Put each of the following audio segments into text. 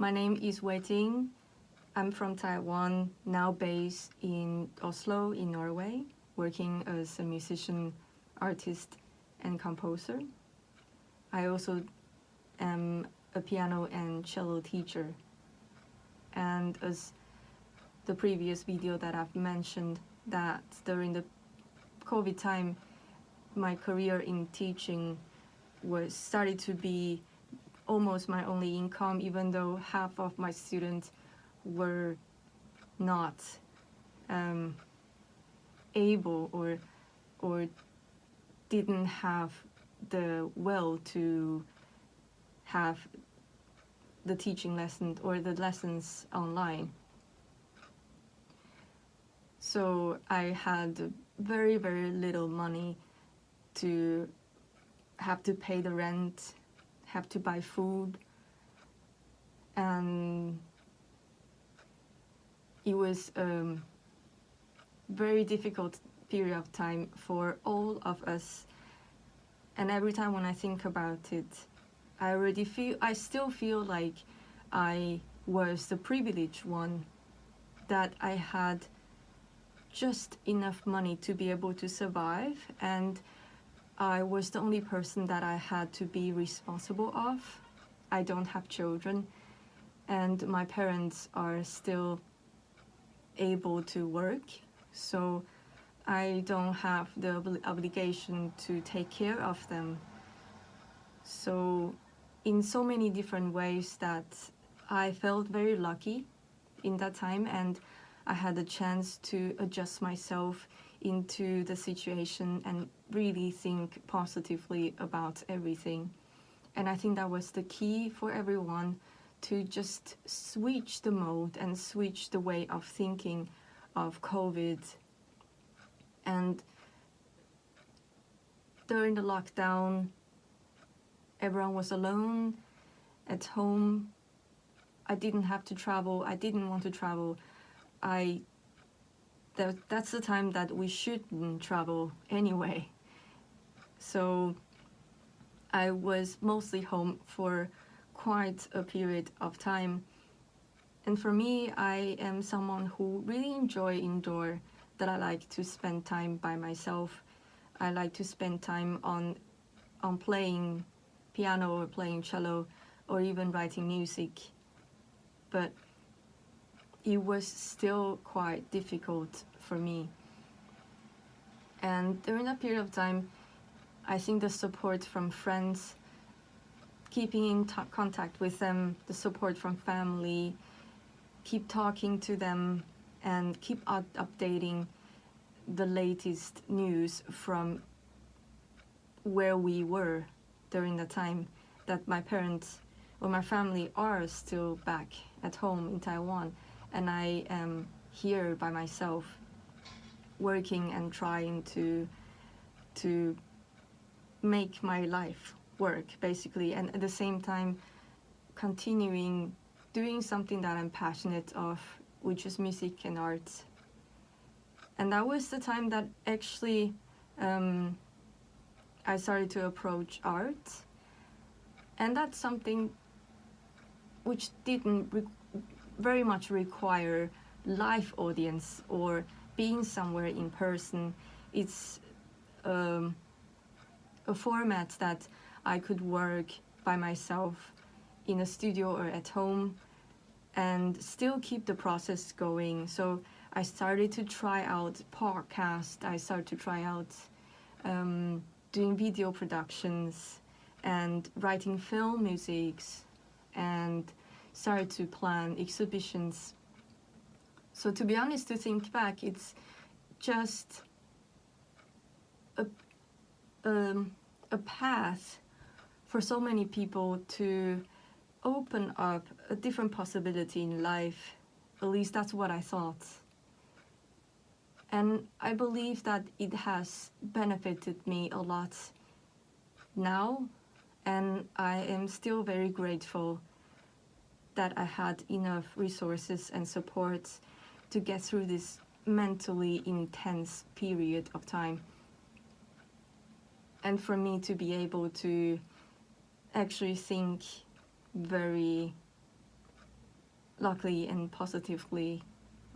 My name is Wei-Ting. I'm from Taiwan, now based in Oslo in Norway, working as a musician, artist, and composer. I also am a piano and cello teacher. And as the previous video that I've mentioned, that during the COVID time, my career in teaching was started to be almost my only income, even though half of my students were not able or didn't have the will to have the teaching lessons or the lessons online. So I had very, very little money to have to pay the rent, have to buy food, and it was a very difficult period of time for all of us. And every time when I think about it, I still feel like I was the privileged one, that I had just enough money to be able to survive, and I was the only person that I had to be responsible of. I don't have children, and my parents are still able to work, so I don't have the obligation to take care of them. So in so many different ways that I felt very lucky in that time, and I had the chance to adjust myself into the situation and really think positively about everything. And I think that was the key for everyone, to just switch the mode and switch the way of thinking of COVID. And during the lockdown, everyone was alone at home. I didn't have to travel. I didn't want to travel. That's the time that we shouldn't travel anyway. So I was mostly home for quite a period of time. And for me, I am someone who really enjoy indoor, that I like to spend time by myself. I like to spend time on playing piano or playing cello or even writing music. But it was still quite difficult for me. And during that period of time, I think the support from friends, keeping in contact with them, the support from family, keep talking to them, and keep updating the latest news from where we were during the time that my parents or my family are still back at home in Taiwan, and I am here by myself, working and trying to make my life work, basically, and at the same time continuing doing something that I'm passionate of, which is music and art. And that was the time that actually I started to approach art, and that's something which didn't very much require live audience or being somewhere in person. It's a format that I could work by myself in a studio or at home and still keep the process going. So I started to try out podcasts, I started to try out doing video productions and writing film musics, and started to plan exhibitions. So to be honest, to think back, it's just a path for so many people to open up a different possibility in life. At least that's what I thought. And I believe that it has benefited me a lot now, and I am still very grateful that I had enough resources and support to get through this mentally intense period of time, and for me to be able to actually think very luckily and positively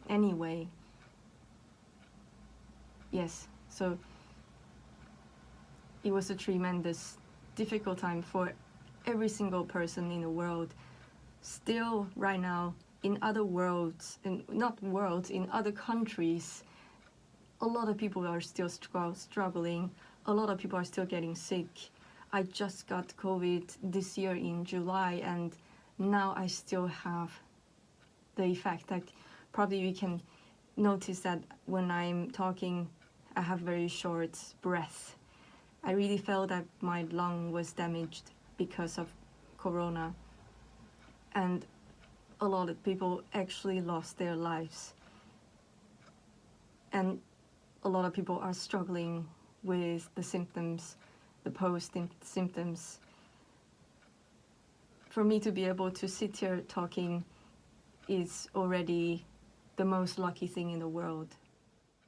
anyway. Yes, so it was a tremendous, difficult time for every single person in the world. Still, right now, in other worlds, and not worlds, in other countries, a lot of people are still struggling. A lot of people are still getting sick. I just got COVID this year in July, and now I still have the effect. Like, probably you can notice that when I'm talking, I have very short breath. I really felt that my lung was damaged because of corona, and a lot of people actually lost their lives, and a lot of people are struggling with the symptoms, the post symptoms. For me to be able to sit here talking is already the most lucky thing in the world.